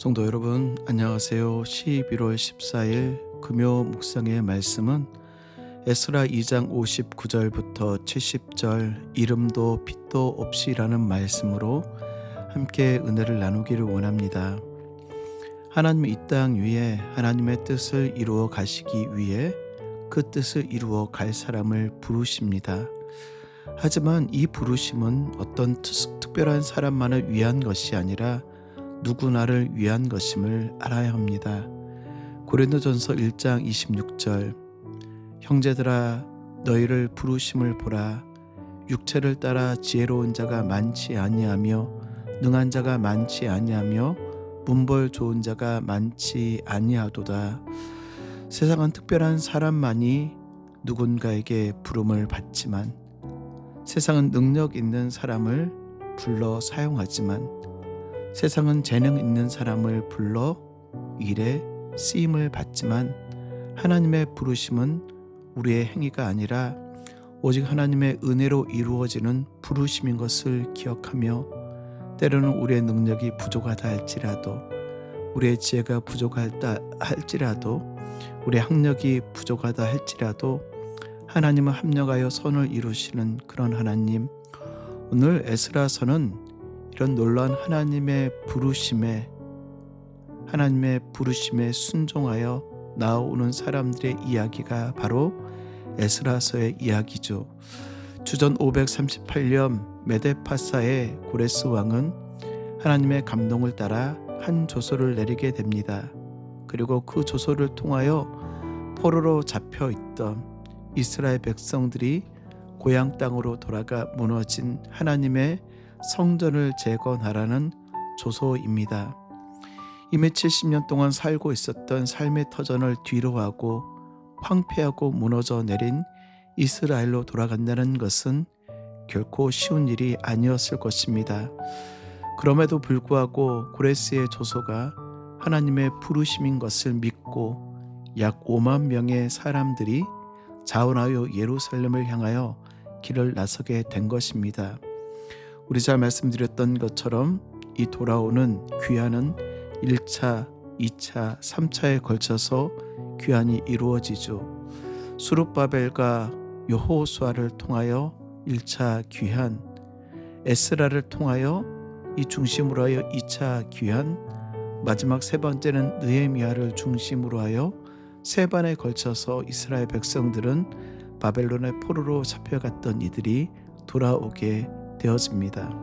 성도 여러분, 안녕하세요. 11월 14일 금요 묵상의 말씀은 에스라 2장 59절부터 70절 이름도 빛도 없이라는 말씀으로 함께 은혜를 나누기를 원합니다. 하나님이 이 땅 위에 하나님의 뜻을 이루어 가시기 위해 그 뜻을 이루어 갈 사람을 부르십니다. 하지만 이 부르심은 어떤 특별한 사람만을 위한 것이 아니라 누구나를 위한 것임을 알아야 합니다. 고린도전서 1장 26절 형제들아 너희를 부르심을 보라. 육체를 따라 지혜로운 자가 많지 아니하며 능한 자가 많지 아니하며 문벌 좋은 자가 많지 아니하도다. 세상은 특별한 사람만이 누군가에게 부름을 받지만 세상은 능력 있는 사람을 불러 사용하지만 세상은 재능 있는 사람을 불러 일에 쓰임을 받지만 하나님의 부르심은 우리의 행위가 아니라 오직 하나님의 은혜로 이루어지는 부르심인 것을 기억하며 때로는 우리의 능력이 부족하다 할지라도 우리의 지혜가 부족하다 할지라도 우리의 학력이 부족하다 할지라도 하나님은 합력하여 선을 이루시는 그런 하나님. 오늘 에스라서는 이런 놀라운 하나님의 부르심에 순종하여 나오는 사람들의 이야기가 바로 에스라서의 이야기죠. 주전 538년 메데파사의 고레스 왕은 하나님의 감동을 따라 한 조서를 내리게 됩니다. 그리고 그 조서를 통하여 포로로 잡혀 있던 이스라엘 백성들이 고향 땅으로 돌아가 무너진 하나님의 성전을 재건하라는 조소입니다. 이미 70년 동안 살고 있었던 삶의 터전을 뒤로하고 황폐하고 무너져 내린 이스라엘로 돌아간다는 것은 결코 쉬운 일이 아니었을 것입니다. 그럼에도 불구하고 고레스의 조소가 하나님의 부르심인 것을 믿고 약 5만 명의 사람들이 자원하여 예루살렘을 향하여 길을 나서게 된 것입니다. 우리 잘 말씀드렸던 것처럼 이 돌아오는 귀환은 1차, 2차, 3차에 걸쳐서 귀환이 이루어지죠. 스룹바벨과 여호수아를 통하여 1차 귀환, 에스라를 통하여 이 중심으로 하여 2차 귀환, 마지막 세 번째는 느헤미야를 중심으로 하여 세 번에 걸쳐서 이스라엘 백성들은 바벨론의 포로로 잡혀갔던 이들이 돌아오게 되어집니다.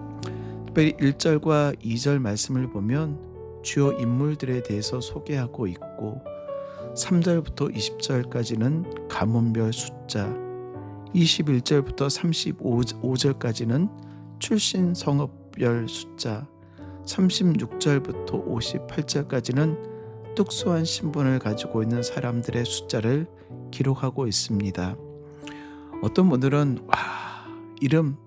특별히 1절과 2절 말씀을 보면 주요 인물들에 대해서 소개하고 있고 3절부터 20절까지는 가문별 숫자, 21절부터 35절까지는 출신 성읍별 숫자, 36절부터 58절까지는 특수한 신분을 가지고 있는 사람들의 숫자를 기록하고 있습니다. 어떤 분들은 이름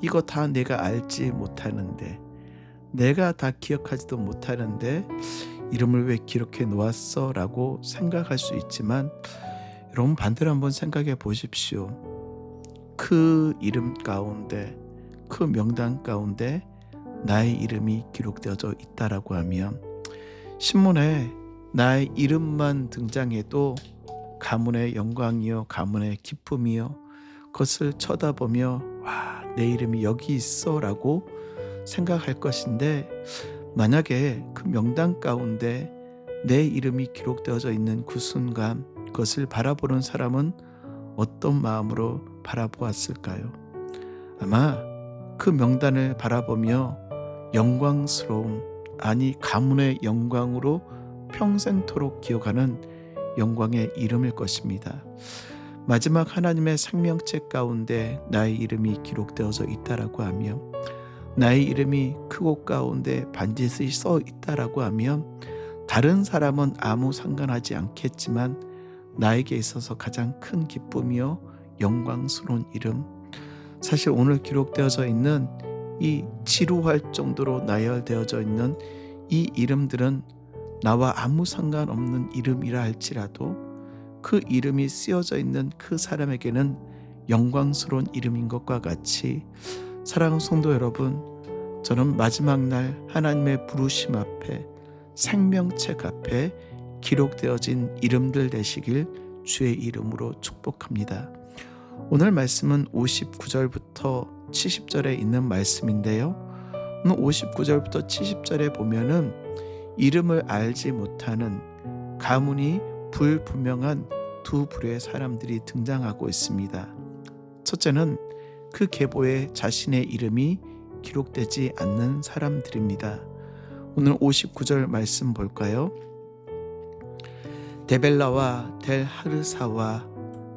이거 다 내가 알지 못하는데 내가 다 기억하지도 못하는데 이름을 왜 기록해 놓았어? 라고 생각할 수 있지만 여러분 반대로 한번 생각해 보십시오. 그 이름 가운데 그 명단 가운데 나의 이름이 기록되어져 있다라고 하면 신문에 나의 이름만 등장해도 가문의 영광이요 가문의 기쁨이요 그것을 쳐다보며 내 이름이 여기 있어 라고 생각할 것인데 만약에 그 명단 가운데 내 이름이 기록되어져 있는 그 순간 그것을 바라보는 사람은 어떤 마음으로 바라보았을까요? 아마 그 명단을 바라보며 영광스러움, 아니 가문의 영광으로 평생토록 기억하는 영광의 이름일 것입니다. 마지막 하나님의 생명책 가운데 나의 이름이 기록되어져 있다라고 하며 나의 이름이 크고 가운데 반드시 써 있다라고 하면 다른 사람은 아무 상관하지 않겠지만 나에게 있어서 가장 큰 기쁨이요 영광스러운 이름, 사실 오늘 기록되어져 있는 이 지루할 정도로 나열되어져 있는 이 이름들은 나와 아무 상관없는 이름이라 할지라도 그 이름이 쓰여져 있는 그 사람에게는 영광스러운 이름인 것과 같이 사랑하는 성도 여러분, 저는 마지막 날 하나님의 부르심 앞에 생명책 앞에 기록되어진 이름들 되시길 주의 이름으로 축복합니다. 오늘 말씀은 59절부터 70절에 있는 말씀인데요. 오늘 59절부터 70절에 보면은 이름을 알지 못하는 가문이 불분명한 두 부류의 사람들이 등장하고 있습니다. 첫째는 그 계보에 자신의 이름이 기록되지 않는 사람들입니다. 오늘 59절 말씀 볼까요? 데벨라와 델하르사와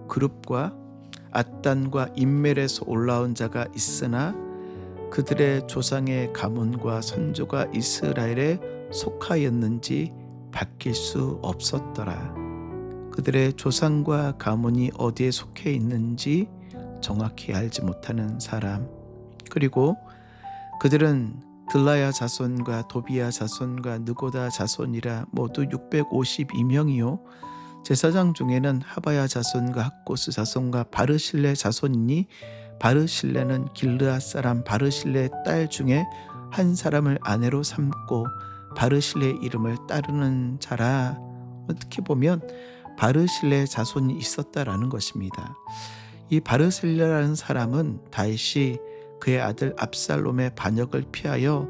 그룹과 앗단과 인멜에서 올라온 자가 있으나 그들의 조상의 가문과 선조가 이스라엘에 속하였는지 바뀔 수 없었더라. 그들의 조상과 가문이 어디에 속해 있는지 정확히 알지 못하는 사람, 그리고 그들은 들라야 자손과 도비야 자손과 느고다 자손이라 모두 652명이요 제사장 중에는 하바야 자손과 학고스 자손과 바르실레 자손이니 바르실레는 길르앗 사람 바르실레의 딸 중에 한 사람을 아내로 삼고 바르실레의 이름을 따르는 자라. 어떻게 보면 바르실레 자손이 있었다라는 것입니다. 이 바르실레라는 사람은 다윗이 그의 아들 압살롬의 반역을 피하여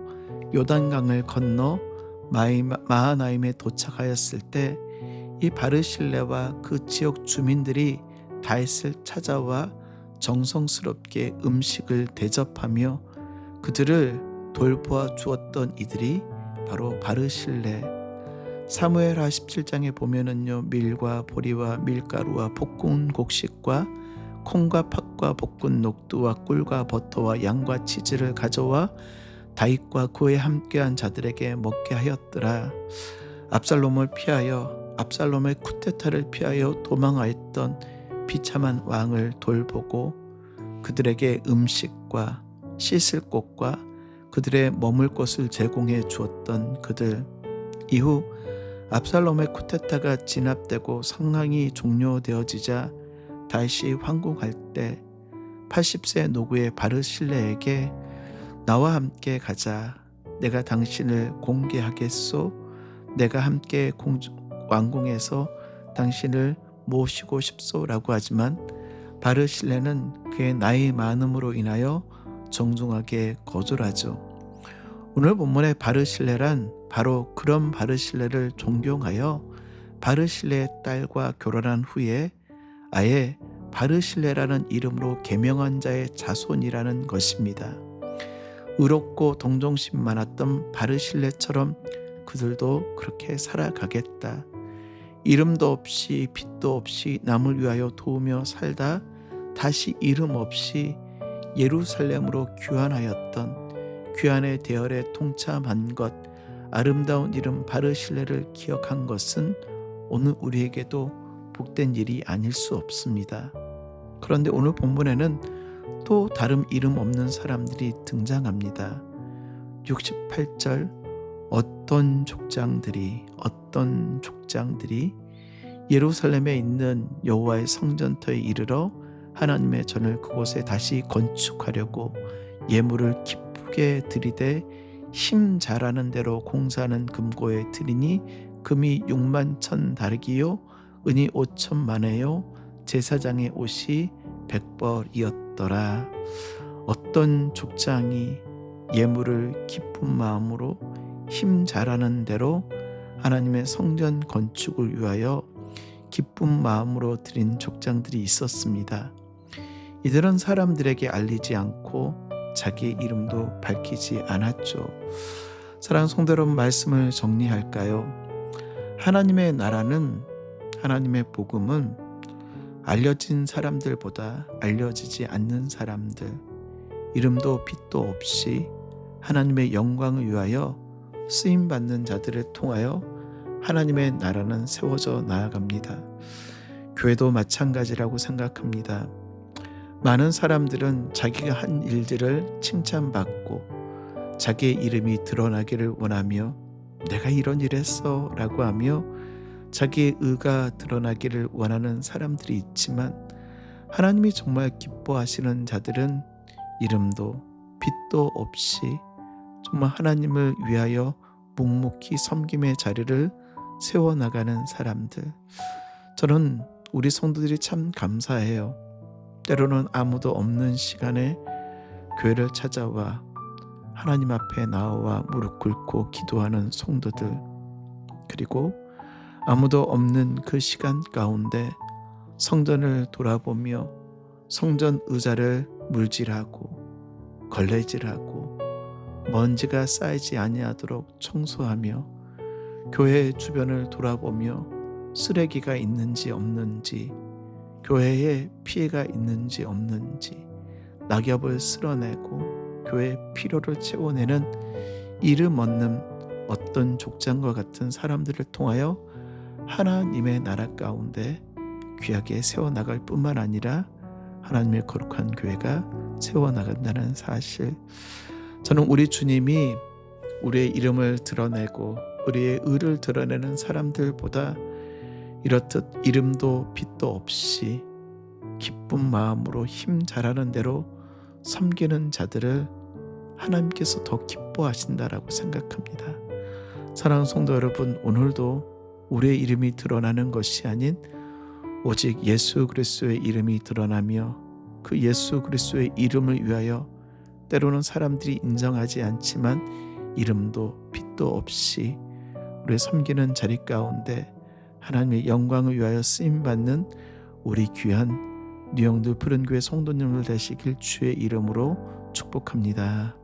요단강을 건너 마하나임에 도착하였을 때 이 바르실레와 그 지역 주민들이 다윗을 찾아와 정성스럽게 음식을 대접하며 그들을 돌보아 주었던 이들이 바로 바르실레. 사무엘하 17장에 보면은요, 밀과 보리와 밀가루와 볶은 곡식과 콩과 팥과 볶은 녹두와 꿀과 버터와 양과 치즈를 가져와 다윗과 그에 함께한 자들에게 먹게 하였더라. 압살롬을 피하여 압살롬의 쿠데타를 피하여 도망하였던 비참한 왕을 돌보고 그들에게 음식과 씻을 곳과 그들의 머물 곳을 제공해 주었던 그들. 이후 압살롬의 쿠데타가 진압되고 상황이 종료되어지자 다윗이 황궁할 때 80세 노구의 바르실레에게 나와 함께 가자. 내가 당신을 공개하겠소. 내가 함께 왕궁에서 당신을 모시고 싶소라고 하지만 바르실레는 그의 나이 많음으로 인하여 정중하게 거절하죠. 오늘 본문의 바르실레란 바로 그런 바르실레를 존경하여 바르실레의 딸과 결혼한 후에 아예 바르실레라는 이름으로 계명한 자의 자손이라는 것입니다. 의롭고 동정심 많았던 바르실레처럼 그들도 그렇게 살아가겠다. 이름도 없이 빛도 없이 남을 위하여 도우며 살다 다시 이름 없이 예루살렘으로 귀환하였던 귀환의 대열에 동참한 것, 아름다운 이름 바르실레를 기억한 것은 오늘 우리에게도 복된 일이 아닐 수 없습니다. 그런데 오늘 본문에는 또 다른 이름 없는 사람들이 등장합니다. 68절 어떤 족장들이 예루살렘에 있는 여호와의 성전터에 이르러 하나님의 전을 그곳에 다시 건축하려고 예물을 기쁘게 드리되 힘 잘하는 대로 공사하는 금고에 드리니 금이 6만 천 다르기요 은이 5천 만에요 제사장의 옷이 100벌이었더라. 어떤 족장이 예물을 기쁜 마음으로 힘 잘하는 대로 하나님의 성전 건축을 위하여 기쁜 마음으로 드린 족장들이 있었습니다. 이들은 사람들에게 알리지 않고 자기의 이름도 밝히지 않았죠. 사랑하는 성도 여러분, 말씀을 정리할까요? 하나님의 나라는, 하나님의 복음은 알려진 사람들보다 알려지지 않는 사람들, 이름도 빛도 없이 하나님의 영광을 위하여 쓰임받는 자들을 통하여 하나님의 나라는 세워져 나아갑니다. 교회도 마찬가지라고 생각합니다. 많은 사람들은 자기가 한 일들을 칭찬받고 자기의 이름이 드러나기를 원하며 내가 이런 일 했어 라고 하며 자기의 의가 드러나기를 원하는 사람들이 있지만 하나님이 정말 기뻐하시는 자들은 이름도 빛도 없이 정말 하나님을 위하여 묵묵히 섬김의 자리를 세워나가는 사람들. 저는 우리 성도들이 참 감사해요. 때로는 아무도 없는 시간에 교회를 찾아와 하나님 앞에 나와 무릎 꿇고 기도하는 성도들, 그리고 아무도 없는 그 시간 가운데 성전을 돌아보며 성전 의자를 물질하고 걸레질하고 먼지가 쌓이지 아니하도록 청소하며 교회 주변을 돌아보며 쓰레기가 있는지 없는지, 교회에 피해가 있는지 없는지 낙엽을 쓸어내고 교회의 필요를 채워내는 이름 없는 어떤 족장과 같은 사람들을 통하여 하나님의 나라 가운데 귀하게 세워나갈 뿐만 아니라 하나님의 거룩한 교회가 세워나간다는 사실, 저는 우리 주님이 우리의 이름을 드러내고 우리의 의를 드러내는 사람들보다 이렇듯 이름도 빛도 없이 기쁜 마음으로 힘 잘하는 대로 섬기는 자들을 하나님께서 더 기뻐하신다라고 생각합니다. 사랑하는 성도 여러분, 오늘도 우리의 이름이 드러나는 것이 아닌 오직 예수 그리스도의 이름이 드러나며 그 예수 그리스도의 이름을 위하여 때로는 사람들이 인정하지 않지만 이름도 빛도 없이 우리 섬기는 자리 가운데 하나님의 영광을 위하여 쓰임받는 우리 귀한 뉴영들 푸른교회 성도님들 되시길 주의 이름으로 축복합니다.